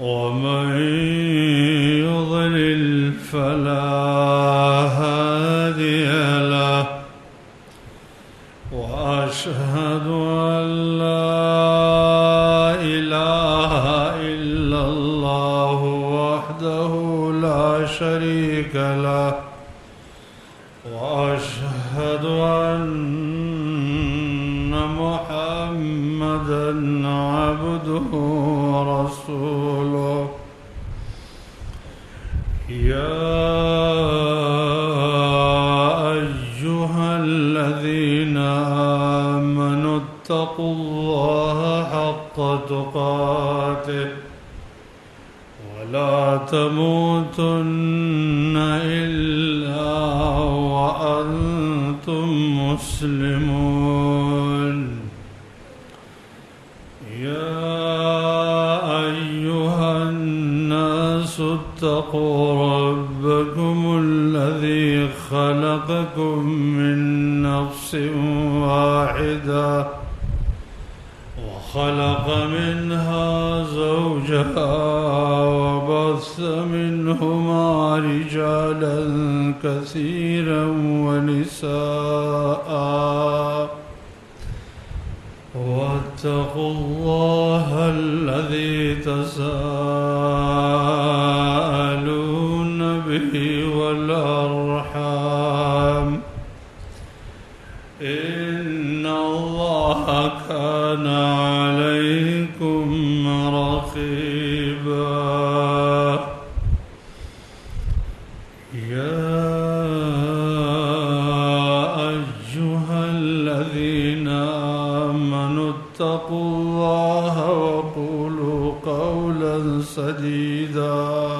ومن يضلل فلا هادي له وأشهد أن لا إله إلا الله وحده لا شريك له وأشهد أن محمدًا عبده ورسوله يا أيها الذين آمنوا اتقوا الله حق تقاته ولا تموتن إلا وأنتم مسلمون يا أيها الناس اتقوا ربكم الذي خلقكم من نفس واحدة وخلق منها زوجها وبث منهما رجالا كثيرا ونساء واتقوا الله الذي تساءلون به والأرحام إن الله كان عليكم رقيبا يا أيها الذين آمنوا اتقوا الله وقولوا قولا سديدا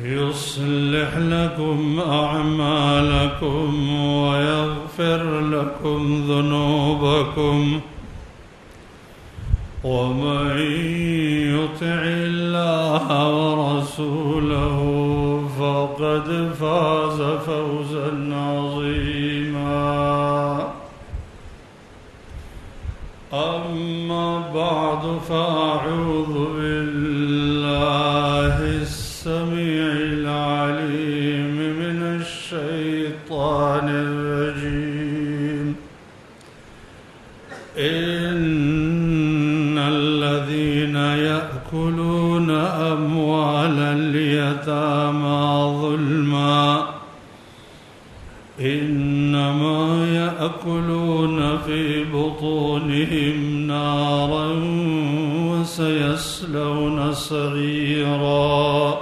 يصلح لكم أعمالكم ويغفر لكم ذنوبكم ومن يطع الله ورسوله فقد فاز فوزا عظيما أما بعد فأعوذ بالله السميع العليم من الشيطان الرجيم إن الذين يأكلون أموال اليتامى ظلما إنما يأكلون في بطونهم نارا وسيصلون سعيرا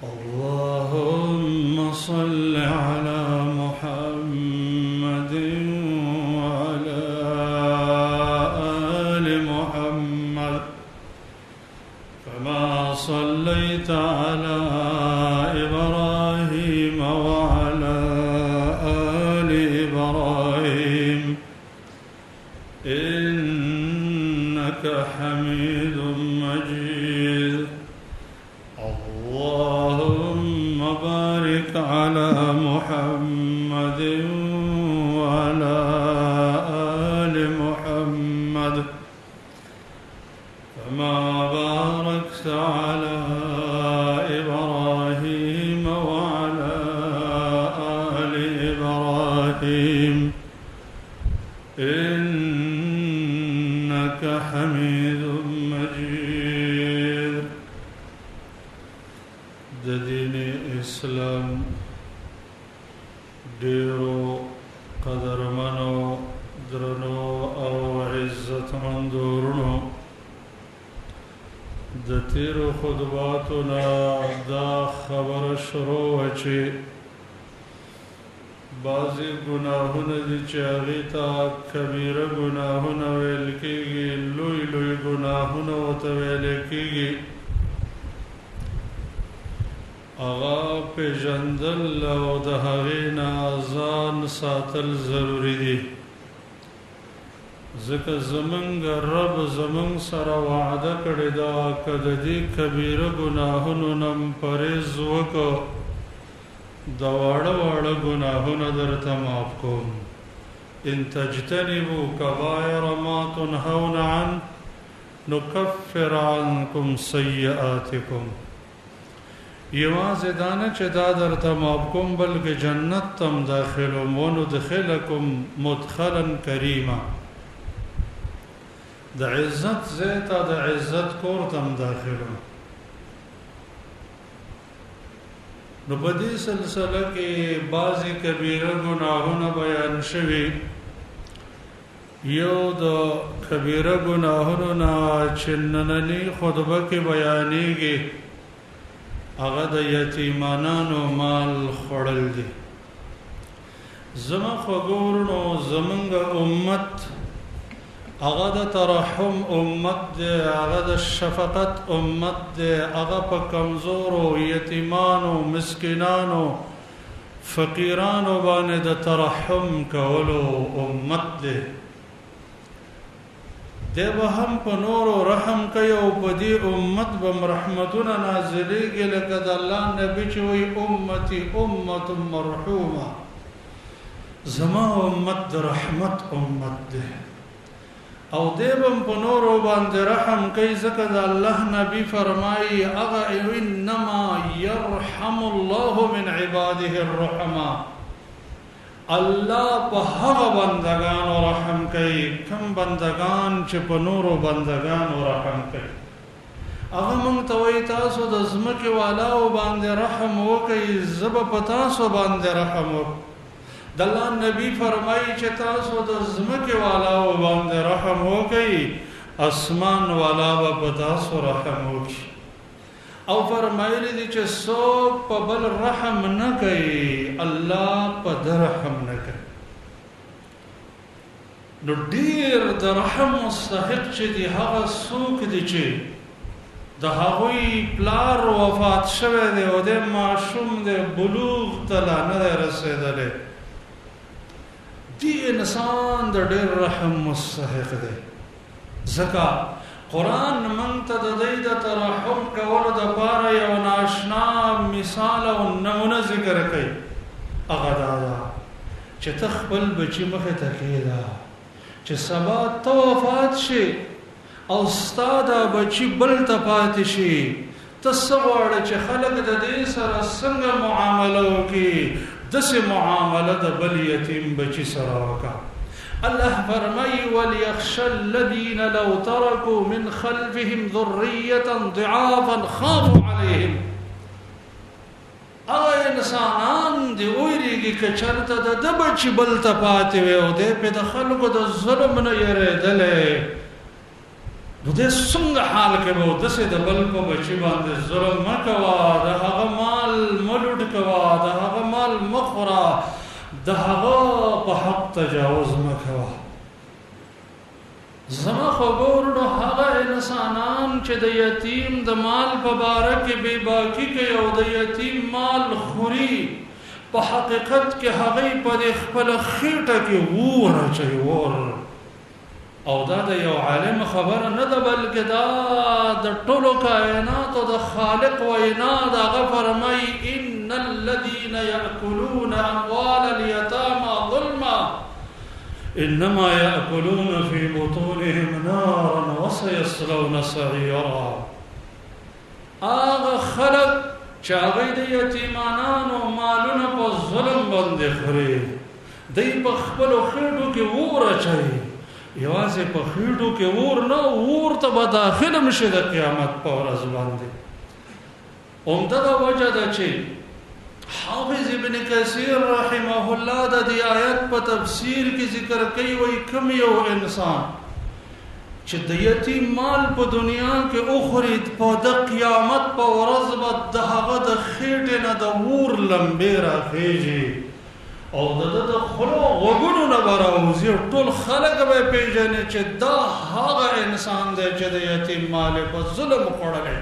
اللهم صل على محمد وعلى آل محمد كما صليت على إبراهيم وعلى آل إبراهيم إنك حميد مجيد اللهم بارك على محمد وعلى آل محمد كما باركت على إبراهيم وعلى آل إبراهيم إنك حميد مجيد دين اسلام ډیرو قدرمنو درنو او عزتمندورونو د تیرو خطباتنا دا خبر شروع چې بعضی گناهونه دي چې هغې ته کبیره گناهونه ویل کېږي لوی لوی گناهونه ورته ویل کېږي هغه پېژندل او د هغې نه ځان ساتل ضروري دي ځکه زمونږ رب زمونږ سره وعده کړې ده که د دې کبیره ګناهونو نه پرهیز وکړو د واړه واړه ګناهونه درته معاف کوم ان تجتنبوا كبائر ما تنهون عنه نکفر عنکم سیئاتکم یوازې دا نه چې دا درته معاف کوم بلکې جنت تم داخلوم وندخلکم مدخلا کریما د عزت زیتا د عزت کور تم داخلوم. نو په دې سلسله کې بعضی کبیره ګناهونه بیان شوي. یو د کبیره ګناهونو نه چې نننۍ خطبه کې بیانېږي هغه د یتیمانو مال خوړل دي. زما خوږو ورونو زمونږ امت هغه د ترحم امت دی، هغه د شفقت امت دی، هغه په کمزورو یتیمانو مسکینانو فقیرانو باندې د ترحم کولو امت دی. دی به هم په نورو رحم کوي او په دې امت به رحمتونه نازلیږي لکه د الله نبی چې وایي امتي امت مرحومه. زما امت د رحمت امت دی او دی به په نورو باندې رحم کوي ځکه د الله نبی فرمایي هغه انما يرحم الله من عباده الرحماء. الله په هغه بندگانو رحم کوي کوم بندگان چې په نورو بندگانو رحم کوي. هغه مونږ ته وایي تاسو د ځمکې والاو باندې رحم وکړئ زه به په تاسو باندې رحم وکړم. د الله نبی فرمایي چې تاسو د ځمکې والاو باندې رحم وکړئ اسمان والا به په تاسو رحم وکړي. او فرمایلی دي چې څوک په بل رحم نه کوي الله په ده رحم نه کوي. نو ډیر د رحم مستحق چې دي هغه څوک دي چې د هغوی پلار وفات شوی دی او د ماشوم د بلوغ ته لا نه دی رسېدلی. دی انسان د ډیر رحم مستحق دی. ځکه قرآن من ته د دې د ترحم کولو دپاره یو ناشنا مثال او نمونه ذکر کوي. هغه دا ده چې ته خپل بچي مخې ته کښېږده چې سبا ته وفات شي او ستا دا بچي بل ته پاتې شي ته څه غواړې چې خلک د دې سره څنګه معامله وکړي داسې معامله د بل یتیم بچي سره وکړه. الله فرمای وليخشى الذين لو تركوا من خلفهم ذرية ضعافا خافوا عليهم. هغه انسانان دی ویریږي که چېرته د ده بچي بل ته پاتې وي او دی پې د خلکو د ظلم نه یېرېدلی نو دی څنګه حال کې به و داسې د بل په بچي باندې ظلم مه کوه د هغه مال مه لوټ کوه د هغه مال مه خوره د هغه په حق تجاوز مه کوه. زما خوږو ورونو هغه انسانان چې د یتیم د مال په باره کې بې باکي کوي او د یتیم مال خوري په حقیقت کې هغوی په دې خپله خېټه کې اور اچوي اور. او دا د یو عالم خبره نه ده بلکې دا د ټولو کائناتو د خالق وینا ده. هغه فرمایي ان الذين يأكلون اموال اليتامى ظلما انما يأكلون في بطونهم نارا وسيصلون سعيرا. هغه خلق چې هغوی د یتیمانانو مالونه په ظلم باندې خوري دوی په خپلو خېټو کې اور اچوي. یوازې په خېټو کې اور نه اور ته به داخل هم شي د قیامت په ورځ باندې. عمده دا وجه ده چې حافظ ابن کثیر رحمه الله د دې آیت په تفسیر کې ذکر کوي وایي کوم یو انسان چې د یتیم مال په دنیا کې وخوري په د قیامت په ورځ به د هغه د خېټې نه د اور لمبې راخېږي او د خلو غوږونو نه به راوځي. ټول خلک به پېژني چې دا هغه انسان دی چې د یتیم مال یې په ظلم خوړلی.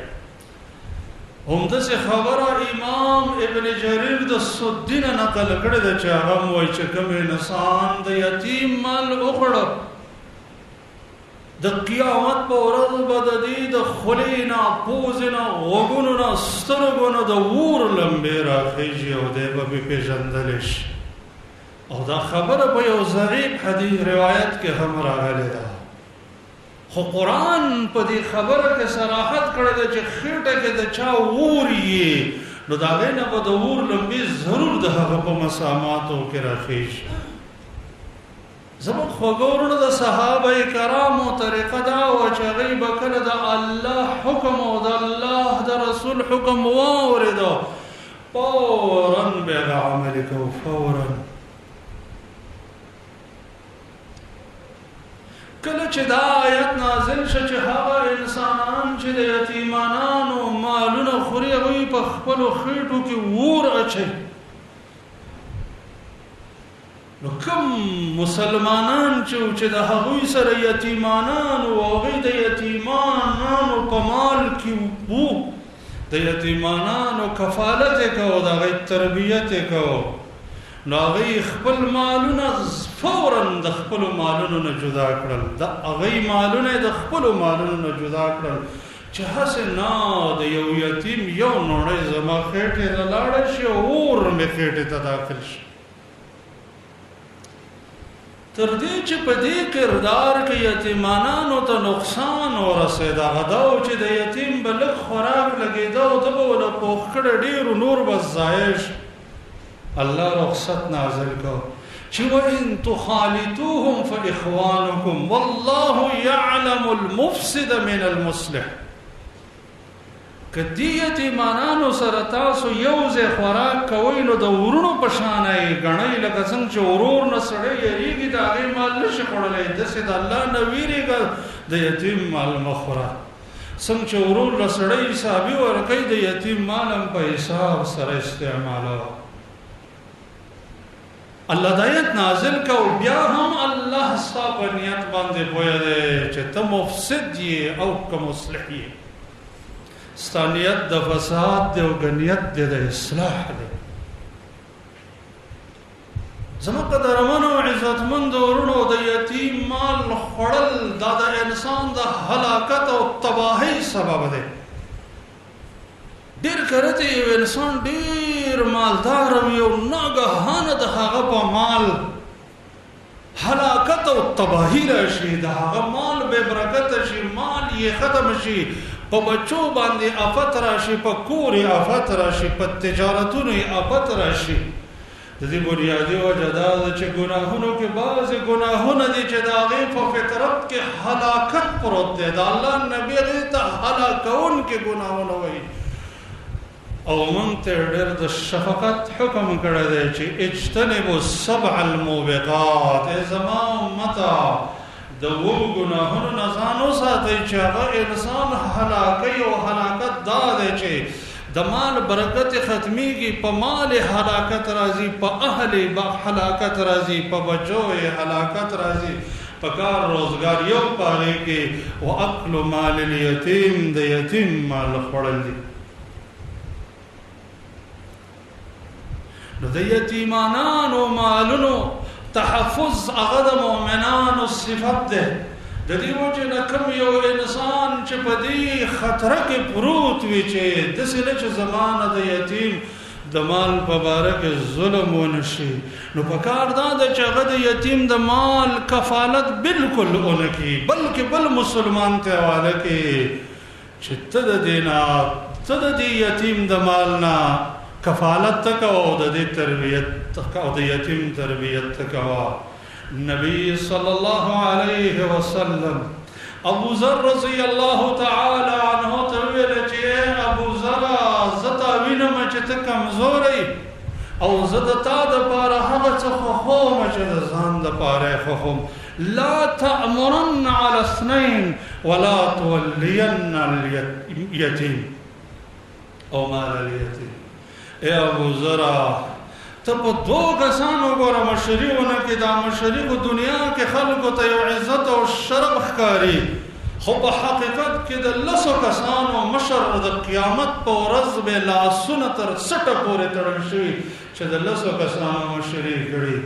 همداسې خبره امام ابن جریر د سدي نه نقل کړې ده چې هغه هم وایي چې کوم انسان د یتیم مال وخوړه د قیامت په ورځ به د دې د خولې نه پوزې نه غوږونو نه سترګو نه د اور لمبې راخېږي او دی به پې پېژندلی شي. او دا خبره په یو ضعیف حدیث روایت کې هم راغلی ده. خو قرآن په دې خبره کې صراحت کړی دی چې خېټه کې د چا اور یې نو د هغې نه به د اور لمبې ضرور د هغه په مساماتو کې راخېږي. زموږ خوږو وروڼو د صحابه کرامو طریقه دا وه چې هغوی به کله د الله حکم او د الله د رسول حکم واورېده فوراً به هغه عملي کوو. فوراً کله چې دا آیت نازل شو چې هغه انسانان چې د یتیمانانو مالونه خوري هغوی په خپلو خېټو کې اور اچوي، نو کوم مسلمانان چې د هغوی سره یتیمانان او هغوی د یتیمانانو په مال کې وو، د یتیمانانو کفالت یې کوو، د هغوی تربیت یې کوو، نو هغوی خپل مالونه فوراً د خپلو مالونو نه جدا کړل، د هغوی مالونه د خپلو مالونو نه جدا کړل چې هسې نه د یو یتیم یو نوڼی زما خېټې ته لاړه شي او اور مې خېټې ته داخل شي. تر دې چې په دې کردار کې یتیمانانو ته نقصان ورسېد، هغه دا و چې د یتیم به لږ خوراک لګېده او ده به ورله پوخ کړی ډېرو نور به ضایع شي. الله رخصت نازل کو چې وَإِن تُخَالِطُوهُمْ فَإِخْوَانُكُمْ وَاللَّهُ يَعْلَمُ الْمُفْسِدَ مِنَ الْمُصْلِحِ. که دې یتیمانانو سره تاسو یو ځای خوراک کوئ نو د ورونو په شانه یې ګڼئ، لکه څنګه چې ورور نه سړی یېرېږي د هغې مال نه شي خوړلی، داسې د الله نه ویرېږه د یتیم مال مه خوره. څنګه چې ورور له سړی حسابي ورکوي د یتیم مال هم په حساب سره استعمالوه. الله د آیت نازل کو بیا هم الله ستا په نیت باندې پوهه دی چې ته مفسد یې او که مصلح یې. ستا نیت د فساد دی او که نیت دی د اصلاح دی. زما قدرمنو عزتمندو وروڼو د یتیم مال خوړل دا د انسان د هلاکت او تباهۍ سبب دی. ډېر کرته یو انسان ډېر مالدار وي او ناګهانه د هغه په مال هلاکت او تباهي راشي، د هغه مال بې برکته شي، مال یې ختم شي، په بچو باندې آفت راشي، په کور یې آفت راشي، په تجارتونو یې آفت راشي. د دې بنیادي وجه دا ده چې ګناهونو کې بعضې ګناهونه دي چې د هغې په فطرت کې هلاکت پروت دی. د الله نبي هغې ته هلاکونکي ګناهونه وایي او موږ ته ډېر د شفقت حکم کړی دی چې اجتنبوا السبع الموبقات. ای زما امته د اوو ګناهونو نه ځان وساتئ چې هغه انسان هلاکوي او هلاکت دا دی چې د مال برکت ختمیږي، په مال هلاکت راځي، په اهل هلاکت راځي، په بچو هلاکت راځي، په کار روزګار یو په هغې کې واکل مال الیتیم د یتیم مال خوړل دي. نو د یتیمانانو مالونو تحفظ هغه د مؤمنانو صفت ده. د دې وجې نه کوم یو انسان چې په دې خطره کې پروت وي چې داسې نه چې زمانه د یتیم د مال په باره کې ظلم ونه شي، نو په کار دا ده چې هغه د یتیم د مال کفالت بالکل ونه کړي، بلکې بل مسلمان ته حواله کړي چې ته د دې نه ته د دې یتیم د مال نه کفالت تکو او د دې تربیت او د یتیم تربیت تکو. نبی صلی الله علیه وسلم ابو ذر رضی الله تعالی عنه ته ویل چې ابو ذر زه تا وینم چې ته کمزوری او زه د تا دپاره هغه څه خوښوم چې د ځان دپاره یې خوښوم. لا تأمرن على اثنين ولا تولين اليتيم او مال اليتيم. اے ابو ذرا ته په دوه کسانو ګوره مشري ونه کړي، دا مشري په دنیا کې خلکو ته یو عزت او شرف ښکاري، خو په حقیقت کې د لسو کسانو مشر د قیامت په ورځ به لاسونه تر سټه پورې تړل شوي چې د لسو کسانو مشري کړي.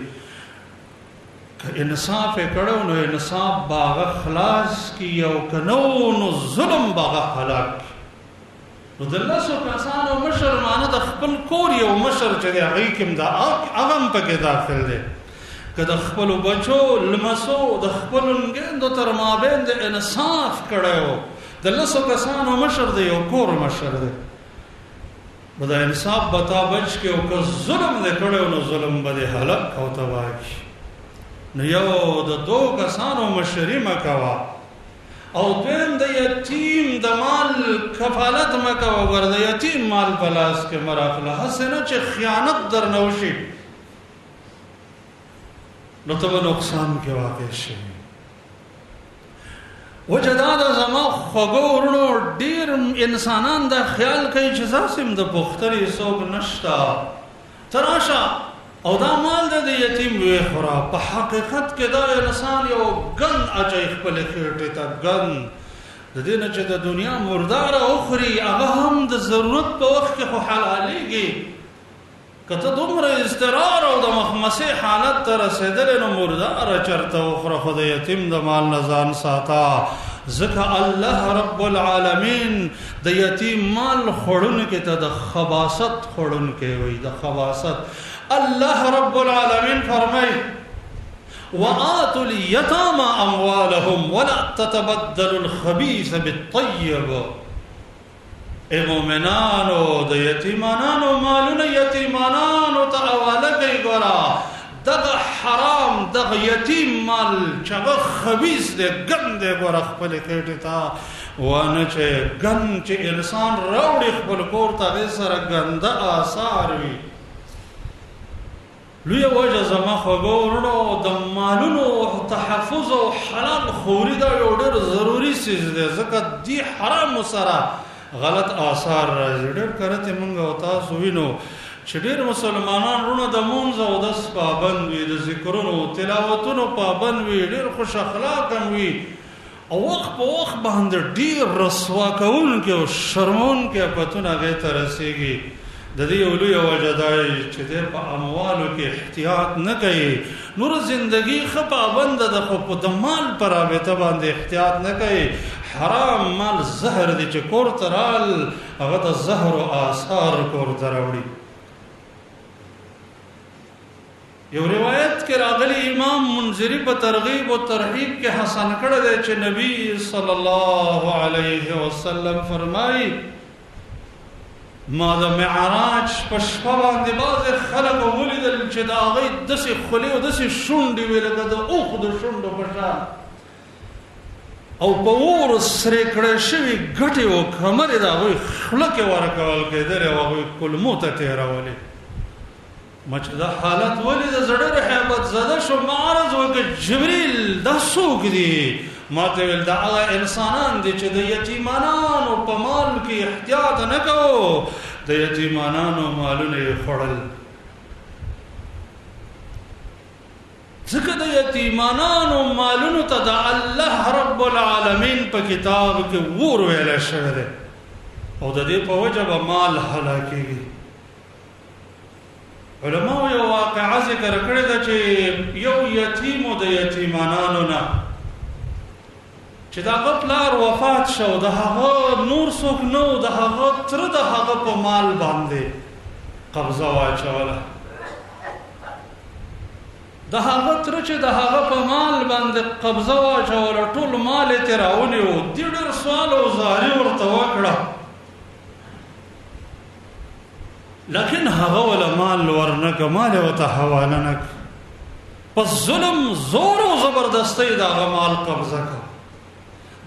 که انصاف یې کړی نو انصاف به هغه خلاص کړي او که نه نو ظلم به هغه هلاک کړي. نو د لسو کسانو مشر معنی د خپل کور یو مشر چې دی هغې کې هم هغه هم پکې داخل دی. که د خپلو بچو لمسو د خپلو نګیندو تر مابین د انصاف کړی و، د 10 کسانو مشر دی، یو کور مشر دی، نو د انصاف به تا بچ کې او که ظلم دی کړی نو ظلم به دې هلک او تباه کړي. نو یو د 2 کسانو مشري مه کوه، او دویم د یتیم د مال کفالت مه کوه. ګوره د یتیم مال په لاس کې مه راخله، هسې نه چې خیانت درنه وشي نو ته به نقصان کې واقع شي. وجه دا ده زما خوږو وروڼو ډېر انسانان دا خیال کوي چې داسې د پوښتنې څوک نشته، ته راشه او دا مال د یتیم ویې خوره. په حقیقت کې دا انسان یو ګند اچوي خپلې خېټې ته، ګند د دې نه چې د دنیا مرداره وخوري هغه هم د ضرورت په وخت کې خو حلالېږي. که ته دومره اضطرار او د مخمسې حالت ته رسېدلی نو مرداره چېرته وخوره، خو د یتیم د مال نه ځان ساته. ځکه الله رب العالمین د یتیم مال خوړونکي ته د خباثت خوړونکی وایي، د خباثت. الله رب العالمین فرمای وآتوا اليتامى اموالهم ولا تتبدلوا الخبيث بالطيب. اے مومنانو د یتیمانانو مالونه یتیمانانو ته حواله کوي. ګوره دغه حرام دغه یتیم مال چې هغه خبیث دی، ګند دی، ګوره خپلې خېټې ته وانه چې ګند چې انسان راوړي خپل کور ته هغې سره ګنده آثار وي. لویه وجه زما خوږو وروڼو د مالونو تحفظ او حلال خوري دا یو ډېر ضروري څیز دی، ځکه دې حرامو سره غلط آثار راځي. ډېر کرته موږ او تاسو وینو چې ډېر مسلمانان وروڼه د مونځ او اودس پابند وي، د ذکرونو تلاوتونو پابند وي، ډېر خوش اخلاق هم وي، او وخت په وخت باندې ډېر رسوا کوونکي او شرمونکي آفتونه هغې ته رسېږي. د دې یو لویه وجه دا چې دی په اموالو کې احتیاط نه کوي. نور زندګي ښه پابنده ده، خو د مال په رابطه باندې احتیاط نه کوي. حرام مال زهر دی چې کور ته رال هغه د زهرو آثار کور ته راوړي. یو روایت کې راغلی امام منذري په ترغیب او ترهیب کې حسن کړی دی چې نبی صلی الله علیه وسلم فرمایي ما د معراج په شپه باندې بعضې خلک ولیدل چې د هغوی داسې خولې او داسې شونډې وې لکه د اوښ د شونډو په شان، او په اور سرې کړی شوي ګټې او کمرې د هغوی خوله کې ورکول کېدلې او هغوی کلمو ته تېرولې. ما چې دا حالت ولید زړه ډېر هیبت زده شو. ما عرض وکړ جبریل دا څوک دي؟ ما ته ویل دا هغه انسانان دي چې د یتیمانانو په مال کې احتیاط نه کوو، د یتیمانانو مالونه یې خوړل. ځکه د یتیمانانو مالونو ته د الله رب العالمین په کتاب کې ور ویلی شوی دی، او د دې په وجه به مال هلاکېږي. علماو یو واقعه ذکر کړې ده چې یو یتیمو د یتیمانانو نه چې د هغه پلار وفات شو، د هغه نور څوک نه و، د هغه تره د هغه په مال باندې قبضه واچوله. د هغه تره چې د هغه په مال باندې قبضه واچوله، ټول مال یې ترې راونیو. دې ډېر سوال او زاري ورته وکړه، لیکن هغه ولا مال ورنکه، مال یې ورته حواله نه کړه. پس ظلم زور او زبردستۍ د هغه مال قبضه کړه.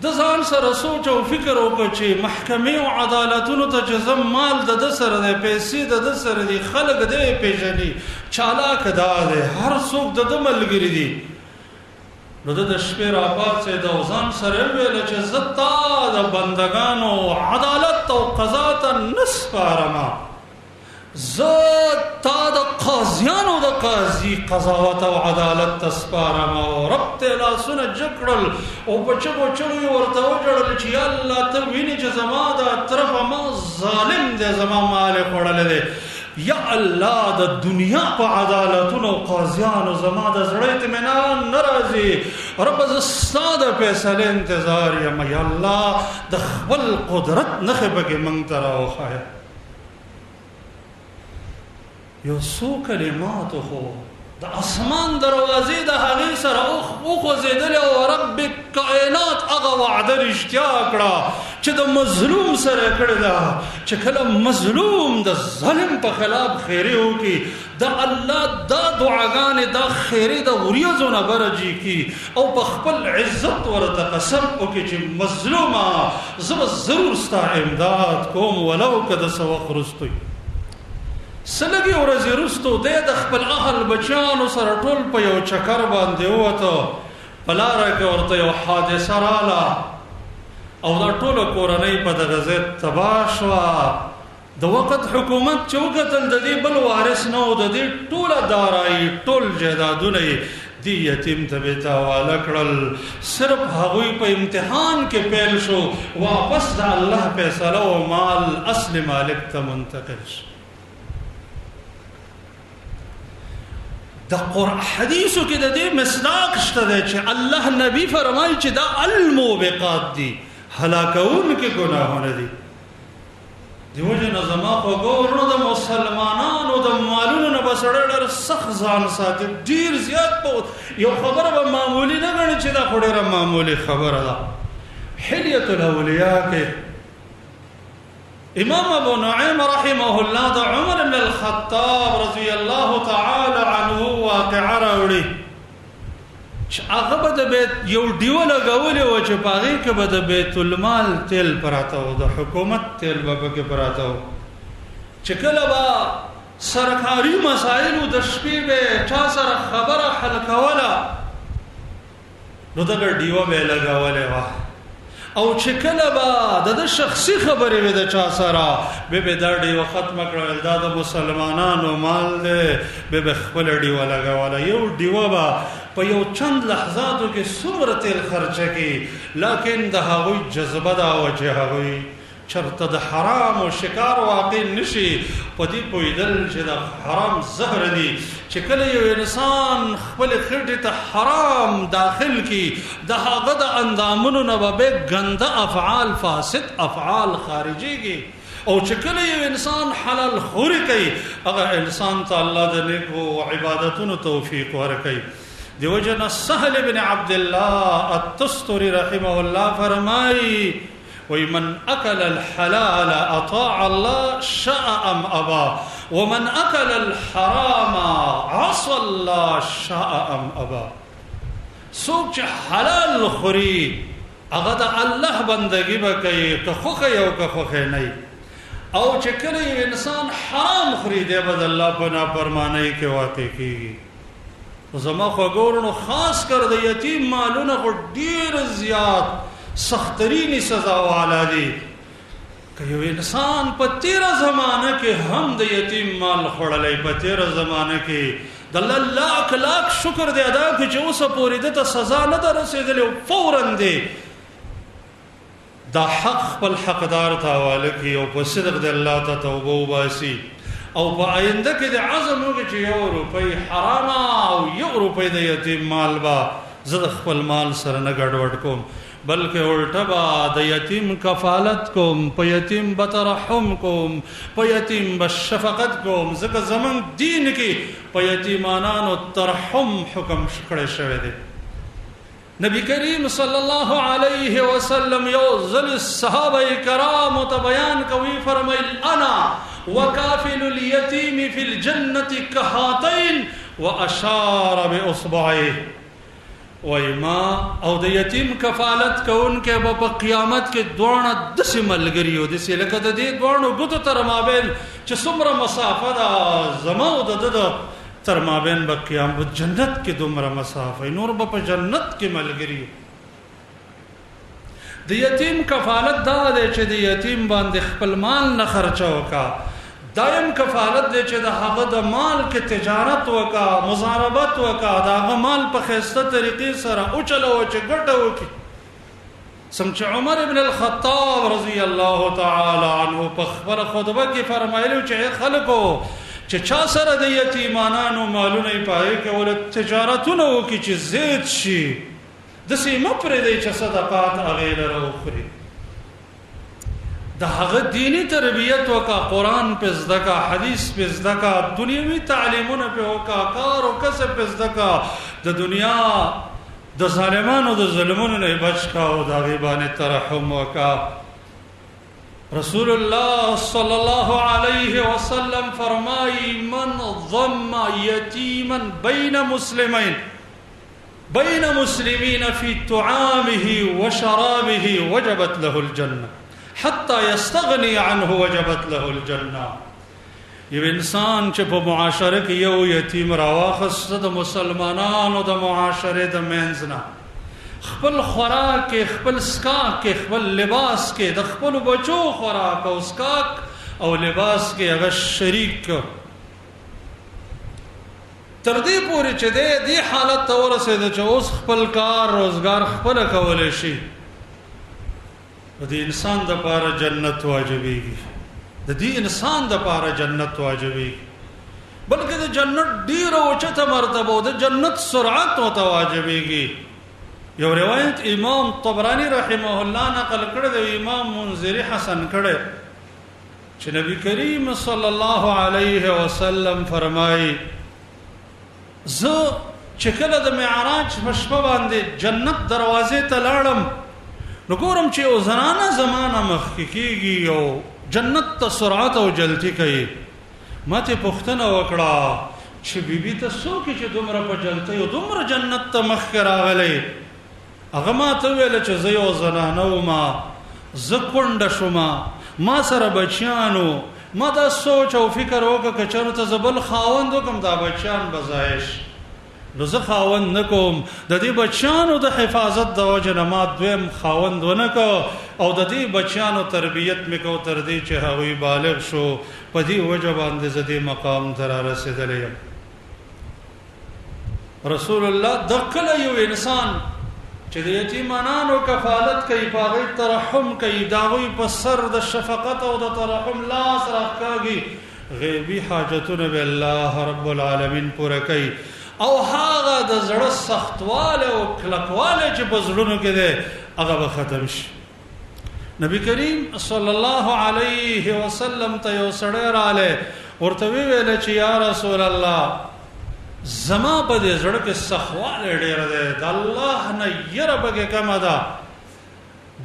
د ځان سره سوچ او فکر وکړه چې محکمې او عدالتونو ته چې زه مال د ده سره دی، پیسې د ده سره دي، خلک دی یې پېژني، چالاک دا دی، هر څوک د ده ملګري دي. نو ده د شپې راپاڅېد او ځان سره وویله چې زه تا د بندګانو عدالت او قضا ته نه سپارمه، زه تا د قاضیانو د قاضي قضاوت او عدالت ته سپارم. او رب ته لاسونه جګ کړل او په چغو چغو یې ورته وژړل چې یا الله ته وینې چې زما د طرفه ما ظالم دی، زما مال یې خوړلی دی. یا الله د دنیا په عدالتونو او قاضیانو زما د زړه اطمینان نه راځي. رب زه ستا د فیصلې انتظار یم. یا الله د خپل قدرت نښې پکې موږ ته راوښایه. یو څو کلماتو خو د اسمان دروازې د هغې سره وخوځېدلې او رب کائنات هغه وعده رښتیا کړه چې د مظلوم سره کړې ده چې کله مظلوم د ظالم په خلاف خیرې وکړي د الله دا دعاګانې دا خیرې د وریځو نه برجي کړي او په خپل عزت ورته قسم وکړي چې مظلومه زه به ضرور ستا امداد کوم ولو که د څه وخت وروسته سلګي ورځې وروسته دی د خپل اهل بچیانو سره ټول په یو چکر باندې ووته په لاره کې ورته یو حادثه راله او دا ټوله کورنۍ په دغه ځای تباه شوه د وخت حکومت چې وکتل د دې بل وارث نه و د دې ټوله دارایي ټول جایدادونه یې دې یتیم ته بیرته حواله کړل صرف هغوی په امتحان کې پیل شو واپس د الله فیصله او مال اصل مالک ته منتقل شو د قرآن حدیثو کې د دې مصداق شته دی چې الله نبی فرمایي چې دا الموبقات دي هلاکونکي ګناهونه دي دیو جن زما خو ګورنو د مسلمانانو د مالونو نه بسړه ډېر سخت ځان ساتي ډېر زیات په یو خبره به معمولی نه غني چې دا خو ډېره معمولی خبره ده حلیة الاولیاء کې امام ابو نعیم رحمه الله د عمر بن الخطاب رضی الله تعالی عنه واقعه راوړي چې هغه به د بیت یو ډیوه لګولې وه چې په هغې کې به د بیت المال تیل پراته و د حکومت تیل به پکې پراته و چې کله به سرکاري مسایلو د شپې به چا سره خبره حل کوله نو دغه ډیوه به یې لګولې وه او چې کله به د شخصي خبرې وې د چا سره به دا ډیوه ختمه کړل دا د مسلمانانو مال دی به خپله ډیوه لګوله یو ډیوه به په یو چند لحظاتو کې څومره تیل خرچه کړي لیکن د هغوی جذبه دا وه چې هغوی چرته د حرام او شکار واقع نشي په دې پوهېدل چې د حرام زهر دي چې کله یو انسان خپل خېټې ته حرام داخل کړي د هغه د اندامونو نه به ګنده افعال فاسد افعال خارجېږي او چې کله یو انسان حلال خوري کوي هغه انسان ته الله د نیکو عبادتونو توفیق ورکوي دیو جن سهل بن عبد الله التستری رحمه الله فرمایي ومن أكل الحلال أطاع الله شاء أم أبى ومن أكل الحرام عصى الله شاء أم أبى سوق حلال خوري هغه د الله بندگی به کوي که خوښه یو که خوښه نه او چې کله انسان حرام خوري دی به د الله په نافرمانۍ کې واقع کېږي زما خو ګورنو خاص کر د یتیم مالونه خو ډېر زیات سخترینی سزا والا دي که یو انسان په تیره زمانه کې هم د یتیم مال خوړلی په تیره زمانه کې د الله لاک لاک شکر دی ادا کړي چې اوسه پورې ده ته سزا نه ده رسېدلې او فوراً دی دا حق خپل حقدار ته حواله کړي او په صدق د الله ته توبه وباسي او په آینده کې د عزم وکړي چې 1 روپۍ حرامه او 1 روپۍ د یتیم مال به زه د خپل مال سره نه ګډوډ کوم بلکې الټه به د یتیم کفالت کوم په یتیم به ترحم کوم په یتیم به شفقت کوم ځکه زمونږ دین کې په یتیمانانو ترحم حکم کړی شوی دی نبی کریم صلی الله علیه وسلم یو ځل صحابه کرامو ته بیان کوي فرمایل انا وکافل الیتیم فی الجنة کهاتین واشار باصبعه وای ما او د یتیم کفالت کوونکې به په قیامت کې دوړه داسې ملګري او داسې لکه د دې دوړو ګوتو تر مابین چې څومره مسافه ده زما او د ده تر مابین به قیامت جنت کې دومره مسافه نور به په جنت کې ملګري د یتیم کفالت دا دی چې د یتیم باندې خپل مال نه خرچه وکړه دایم کفالت دی چې د هغه د مال کې تجارت وکا مزاربت وکا د هغه مال په ښایسته طریقې سره وچلوه چې ګټه وکړي څنګه چې عمر بن الخطاب رضی الله تعالی عنه په خپله خطبه کې فرمایلي چې خلکو چې چا سره د یتیمانانو مالونه یې په هغې کې ولې تجارتونه وکړي چې زیات شي داسې مه پرېږدئ چې صدقات هغې لره وخوري د هغه دینی تربیت وکا، قرآن په زده کا، حدیث په زده کا، دنیوي تعلیمونه په وکا، کار او کسب په زده کا، د دنیا د ظالمانو د ظلمونو نه بچ کا او د هغې باندې ترحم وکا. رسول الله صلی الله علیه وسلم فرمائی من ضم یتیما بین مسلمین فی طعامه وشرابه وجبت له الجنه حتی یستغنی عنه وجبت له الجنه. یو انسان چې په معاشره کې یو یتیم راواخسته د مسلمانانو د معاشره د منځ نه، خپل خوراک کې، خپل سکاک کې، خپل لباس کې، د خپل بچو خوراک او سکاک او لباس کې هغه شریک تر دې پورې چې دې حالت ته ورسېده چې اوس خپل کار روزګار خپل کولی شي، د دې انسان د پاره جنت واجبېږي، د دې انسان د پاره جنت واجبېږي، بلکې د جنت ډیره اوچته مرتبه او د جنت سرعت ورته واجبېږي. یو روایت امام طبرانی رحمه الله نقل کړی دی، امام منذری حسن کړی، چې نبی کریم صلی الله علیه وسلم فرمایي زه چې کله د معراج په شپه باندې جنت دروازې ته لاړم نو ګورم چې یو زنانه زمانه مخکې کېږي او جنت ته سرعت او جلتی کوي. ما ته پوښتنه وکړه چې بیبي ته څوک چې دومره په جلتی او دومره جنت ته مخکې راغلی؟ هغه ما ته ویله چې زه یو زنانه وم، زه کونډه شوم، ما سره بچیانو، ما دا سوچ او فکر وکړه که چېرته زه بل خاوند وکړم دا بچیان به ضایع شي، نو زه خاوند نه کوم. د دې بچیانو د حفاظت د وجې نه ما دویم خاوند ونه کو او د دې بچیانو تربیت مې کو تر دې چې هغوی بالغ شو. په دې وجه باندې زه دې مقام ته رارسېدلی یم. رسول الله د کله یو انسان چې د یتیمانانو کفالت کوي، په هغوی ترحم کوي، د هغوی په سر د شفقت او د ترحم لاس راښکاږي، غیبي حاجتونه به الله رب العالمین پوره کوي او هغه د زړه سختواله او کلکواله چې په زړونو کې دی هغه به ختم شي. نبی کریم صلی الله علیه وسلم ته یو سړی راغلی، ورته ویل چې یا رسول الله زما په دې زړه کې سخواله ډېره دی، د الله نه یره پکې کمه ده،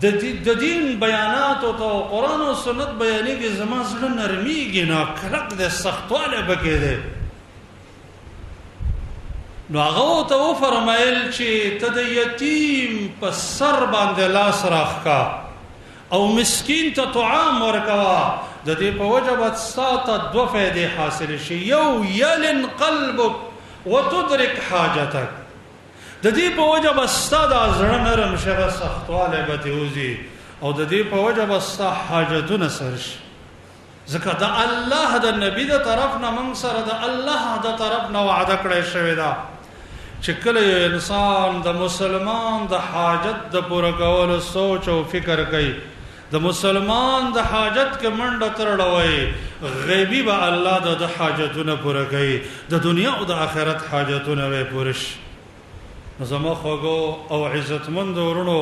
د دین بیاناتو ته قرآن او سنت بیانېږي، زما زړه نرمیږي نه، کلک دی، سختواله پکې دی. نو هغه ورته وفرمیل چې ته د یتیم په سر باندې لاس راښکا او مسکین ته طعام ورکوه، د دې په وجه به ستا ته دوه فایدې حاصلې شي. یو یلن قلبک وتدرک حاجتک، د دې په وجه به ستا د زړه نرم شي، هغه سختوالی به دې وځي او د دې په وجه به ستا حاجتونه سر شي. ځکه د الله د نبي د طرف نه موږ سره د الله د طرف نه وعده کړی شوې ده چې کله یو انسان د مسلمان د حاجت د پوره کولو سوچ او فکر کوي، د مسلمان د حاجت کې منډه ترړوي، غیبي به الله د حاجتونه پوره کوي، د دنیا او د آخرت حاجتونه به پوره شي. نو زما خوږو او عزتمندو ورونو،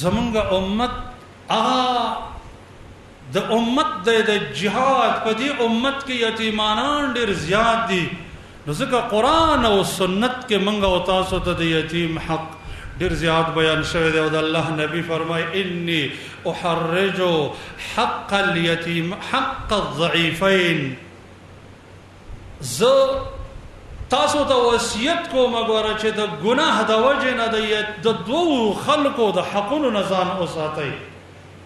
زمونږ امت هغه د امت د جهاد په دې امت کې یتیمانان ډېر زیات دي. نو ځکه قرآن او سنت کې موږ او تاسو ته د یتیم حق ډېر زیات بیان شوی دی او د الله نبی فرمای انی احرج حق الیتیم حق الضعیفین، زه تاسو ته وصیت کوم ګوره چې د ګناه د وجې نه د دوو خلکو د حقونو نه ځان وساتئ.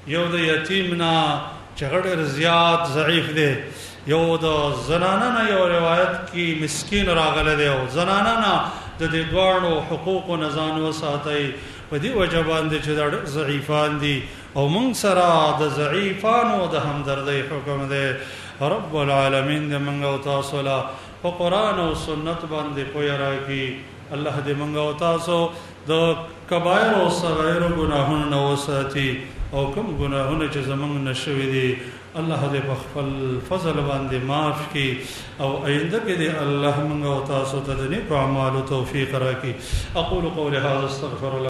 یو د یتیم نه چې ډېر زیات ضعیف دی، یو د زنانه نه یو روایت کې مسکین راغلی دی او زنانه نه د دې دواړو حقوقو نه ځان وساتئ. په دې وجه باندې چې دا ضعیفان دي او موږ سره د ضعیفانو د همدردۍ حکم دی. رب العالمین دې موږ او تاسو له په قرآن او سنت باندې پوهه راکړي. الله دې موږ او تاسو د کبایر او صغائر ګناهونو نه وساتي او کوم ګناهونه چې زموږ نه شوي دي الله دې په خپل فضل باندې معاف کړي او آینده کې دې الله موږ او تاسو ته د نیکو اعمالو توفیق راکړي. اقول قولي هذا استغفر الله.